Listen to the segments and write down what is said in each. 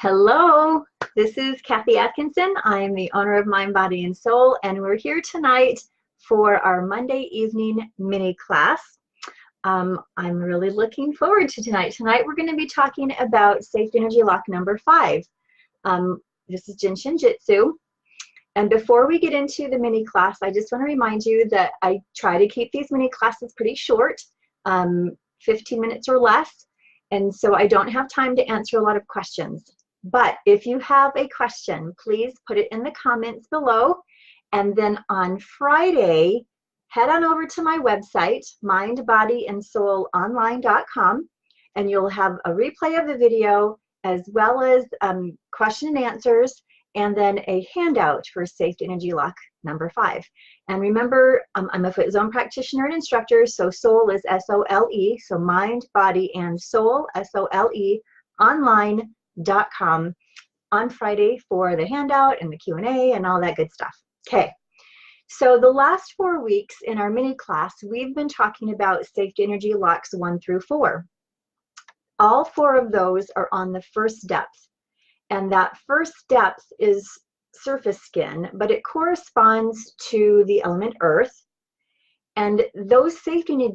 Hello, this is Kathy Atkinson. I am the owner of Mind, Body, and Soul, and we're here tonight for our Monday evening mini class. I'm really looking forward to tonight. Tonight we're going to be talking about Safety Energy Lock number 5. This is Jin Shin Jyutsu. And before we get into the mini class, I just want to remind you that I try to keep these mini classes pretty short, 15 minutes or less, and so I don't have time to answer a lot of questions. But if you have a question, please put it in the comments below. And then on Friday, head on over to my website, mindbodyandsoulonline.com, and you'll have a replay of the video as well as question and answers, and then a handout for Safety Energy Lock number 5. And remember, I'm a foot zone practitioner and instructor, so soul is S-O-L-E, so mind, body, and soul, S-O-L-E, online.com on Friday for the handout and the Q&A and all that good stuff. Okay, so the last 4 weeks in our mini class, we've been talking about Safety Energy Locks 1 through 4. All 4 of those are on the first depth, and that first depth is surface skin, but it corresponds to the element earth. And those safety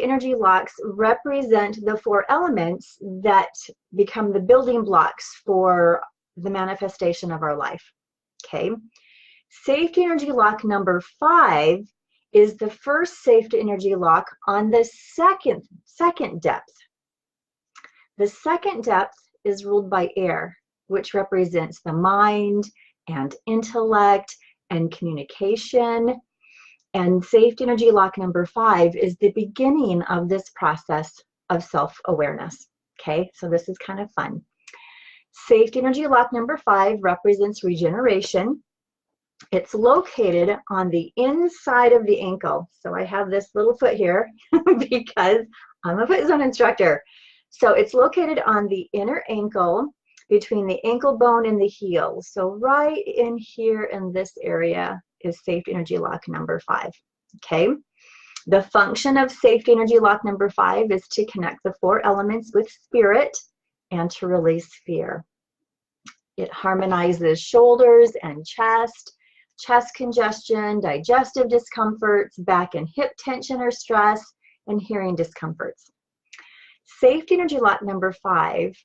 energy locks represent the 4 elements that become the building blocks for the manifestation of our life. Okay. Safety energy lock number 5 is the first safety energy lock on the second depth. The second depth is ruled by air, which represents the mind and intellect and communication. And Safety Energy Lock number 5 is the beginning of this process of self-awareness. Okay, so this is kind of fun. Safety Energy Lock number 5 represents regeneration. It's located on the inside of the ankle. So I have this little foot here because I'm a foot zone instructor. So it's located on the inner ankle between the ankle bone and the heel. So right in here in this area is Safety Energy Lock number 5. Okay. The function of Safety Energy Lock number 5 is to connect the 4 elements with spirit and to release fear. It harmonizes shoulders and chest congestion, digestive discomforts, back and hip tension or stress, and hearing discomforts. Safety Energy Lock number 5,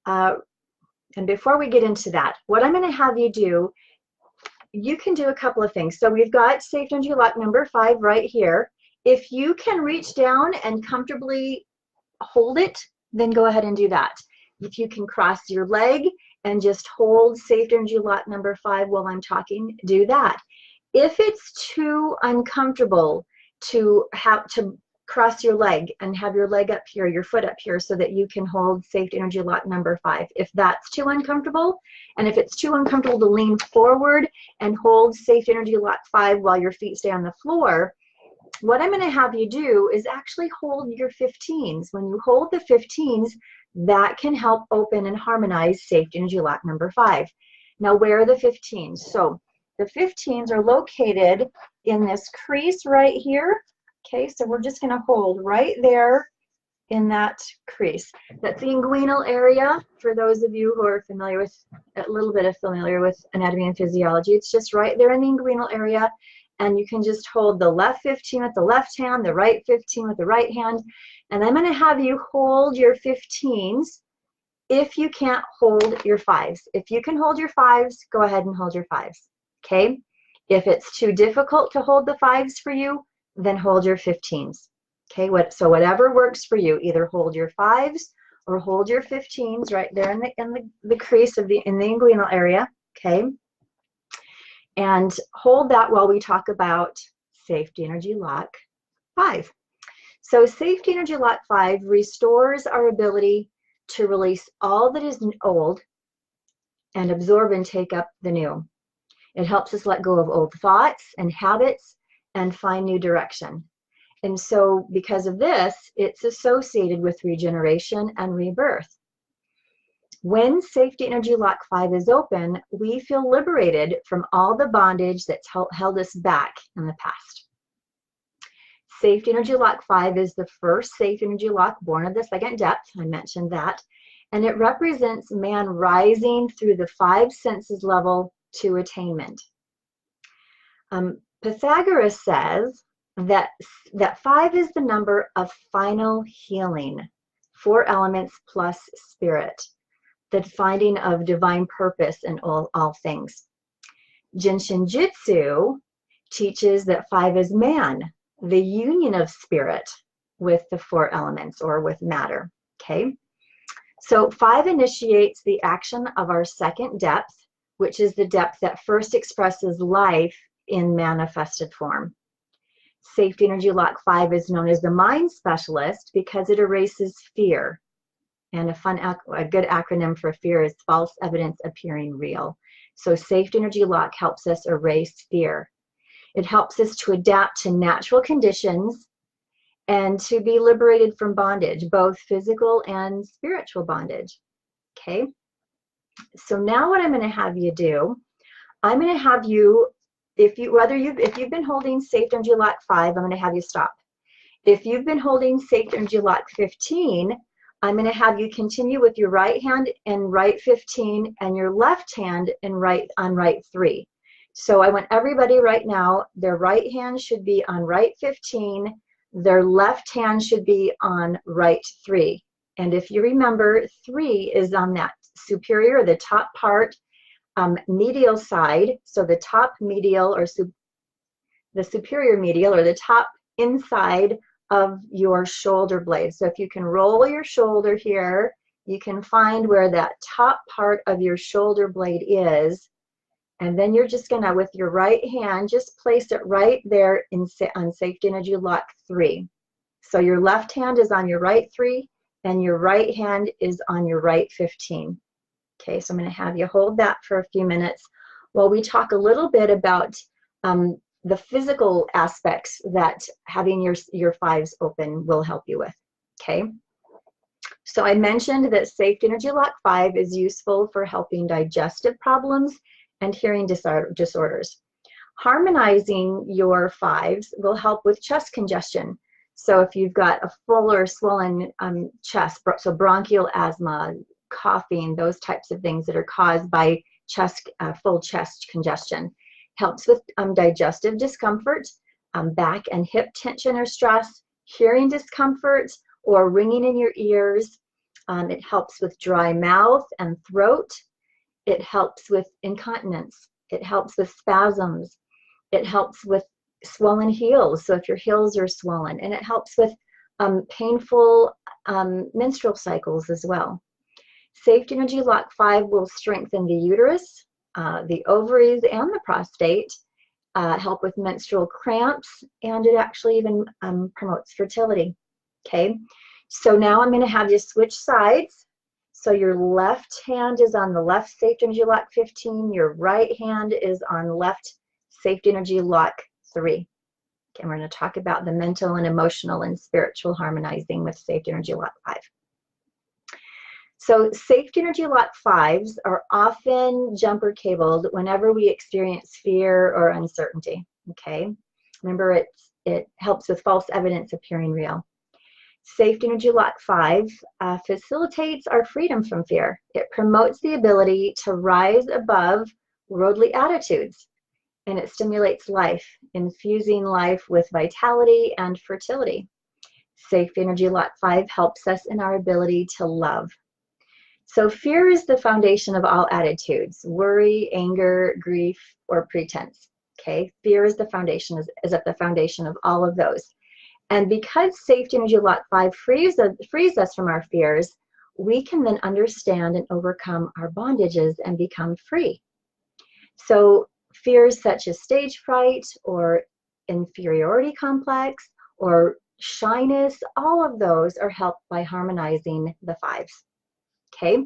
and before we get into that, what I'm going to have you do, you can do a couple of things. So we've got Safety Energy Lock number 5 right here. If you can reach down and comfortably hold it, then go ahead and do that. If you can cross your leg and just hold Safety Energy Lock number 5 while I'm talking, do that. If it's too uncomfortable to have to cross your leg and have your leg up here, your foot up here, so that you can hold Safety Energy Lock number 5. If that's too uncomfortable, and if it's too uncomfortable to lean forward and hold Safety Energy Lock 5 while your feet stay on the floor, what I'm going to have you do is actually hold your 15s. When you hold the 15s, that can help open and harmonize Safety Energy Lock number 5. Now, where are the 15s? So the 15s are located in this crease right here. Okay, so we're just going to hold right there in that crease. That's the inguinal area. For those of you who are familiar with, a little bit familiar with anatomy and physiology, it's just right there in the inguinal area. And you can just hold the left 15 with the left hand, the right 15 with the right hand. And I'm going to have you hold your 15s if you can't hold your 5s. If you can hold your 5s, go ahead and hold your 5s. Okay? If it's too difficult to hold the 5s for you, then hold your 15s. Okay, so whatever works for you, either hold your 5s or hold your 15s right there in the crease of in the inguinal area. Okay, and hold that while we talk about Safety Energy Lock 5. So Safety Energy Lock 5 restores our ability to release all that is old and absorb and take up the new. It helps us let go of old thoughts and habits and find new direction. And so because of this, it's associated with regeneration and rebirth. When Safety Energy Lock 5 is open, we feel liberated from all the bondage that's held us back in the past. Safety Energy Lock 5 is the first Safety Energy Lock born of the second depth. I mentioned that. and it represents man rising through the 5 senses level to attainment. Pythagoras says that 5 is the number of final healing, 4 elements plus spirit, the finding of divine purpose in all things. Jin Shin Jyutsu teaches that 5 is man, the union of spirit with the 4 elements or with matter. Okay, so 5 initiates the action of our second depth, which is the depth that first expresses life in manifested form. Safety Energy Lock 5 is known as the mind specialist because it erases fear. And a good acronym for fear is false evidence appearing real. So Safety Energy Lock helps us erase fear. It helps us to adapt to natural conditions and to be liberated from bondage, both physical and spiritual bondage. Okay, so now what I'm going to have you do, I'm going to have you, if you've been holding Safety Energy Lock 5, I'm going to have you stop. If you've been holding Safety Energy Lock 15, I'm going to have you continue with your right hand in right 15 and your left hand in right 3. So I want everybody right now, their right hand should be on right 15, their left hand should be on right 3. And if you remember, 3 is on that superior, the top part, medial side. So the top medial or the superior medial or the top inside of your shoulder blade. So if you can roll your shoulder here, you can find where that top part of your shoulder blade is. And then you're just gonna, with your right hand, just place it right there on Safety Energy Lock 3. So your left hand is on your right 3 and your right hand is on your right 15. Okay, so I'm going to have you hold that for a few minutes while we talk a little bit about the physical aspects that having your 5s open will help you with. Okay, so I mentioned that Safety Energy Lock 5 is useful for helping digestive problems and hearing disorders. Harmonizing your 5s will help with chest congestion. So if you've got a full or swollen chest, so bronchial asthma, coughing, those types of things that are caused by full chest congestion. Helps with digestive discomfort, back and hip tension or stress, hearing discomfort or ringing in your ears. It helps with dry mouth and throat. It helps with incontinence. It helps with spasms. It helps with swollen heels, so if your heels are swollen. And it helps with painful menstrual cycles as well. Safety Energy Lock 5 will strengthen the uterus, the ovaries, and the prostate, help with menstrual cramps, and it actually even promotes fertility. Okay, so now I'm going to have you switch sides. So your left hand is on the left Safety Energy Lock 15, your right hand is on left Safety Energy Lock 3. Okay, and we're going to talk about the mental and emotional and spiritual harmonizing with Safety Energy Lock 5. So Safety Energy Lock 5s are often jumper cabled whenever we experience fear or uncertainty. Okay, remember it helps with false evidence appearing real. Safety Energy Lock 5 facilitates our freedom from fear. It promotes the ability to rise above worldly attitudes, and it stimulates life, infusing life with vitality and fertility. Safety Energy Lock 5 helps us in our ability to love. So fear is the foundation of all attitudes: worry, anger, grief, or pretense. Okay, fear is the foundation, is at the foundation of all of those. And because Safety Energy Lock 5 frees us from our fears, we can then understand and overcome our bondages and become free. So fears such as stage fright or inferiority complex or shyness, all of those are helped by harmonizing the 5s. Okay,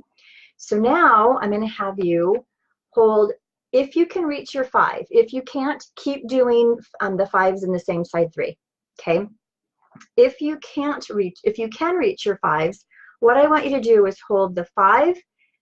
so now I'm going to have you hold, if you can reach your 5. If you can't, keep doing the 5s in the same side 3. Okay, if you can reach your 5s, what I want you to do is hold the 5,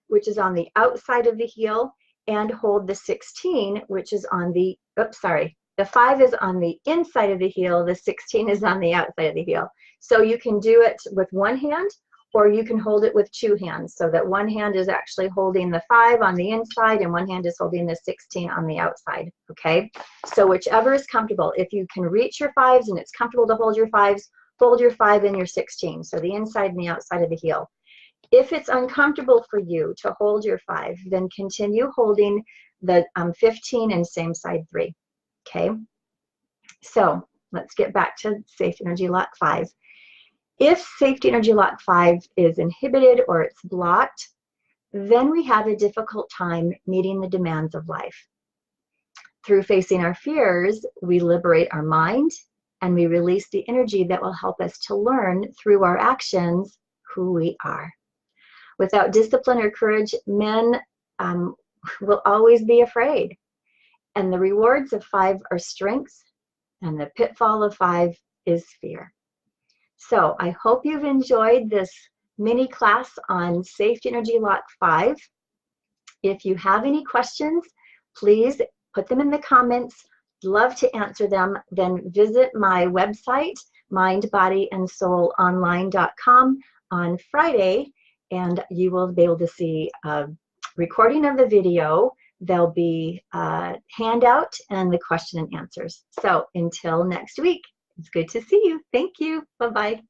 which is on the outside of the heel, and hold the 16, which is on the, the 5 is on the inside of the heel, the 16 is on the outside of the heel. So you can do it with one hand, or you can hold it with 2 hands so that one hand is actually holding the 5 on the inside and one hand is holding the 16 on the outside, okay? So whichever is comfortable. If you can reach your 5s and it's comfortable to hold your 5s, hold your 5 and your 16, so the inside and the outside of the heel. If it's uncomfortable for you to hold your 5, then continue holding the 15 and same side 3, okay? So let's get back to Safety Energy Lock 5. If Safety Energy Lock 5 is inhibited or it's blocked, then we have a difficult time meeting the demands of life. Through facing our fears, we liberate our mind and we release the energy that will help us to learn through our actions who we are. Without discipline or courage, men will always be afraid. And the rewards of 5 are strength, and the pitfall of 5 is fear. So I hope you've enjoyed this mini class on Safety Energy Lock 5. If you have any questions, please put them in the comments. Love to answer them. Then visit my website, mindbodyandsoulonline.com on Friday, and you will be able to see a recording of the video. There'll be a handout and the question and answers. So until next week, it's good to see you. Thank you. Bye-bye.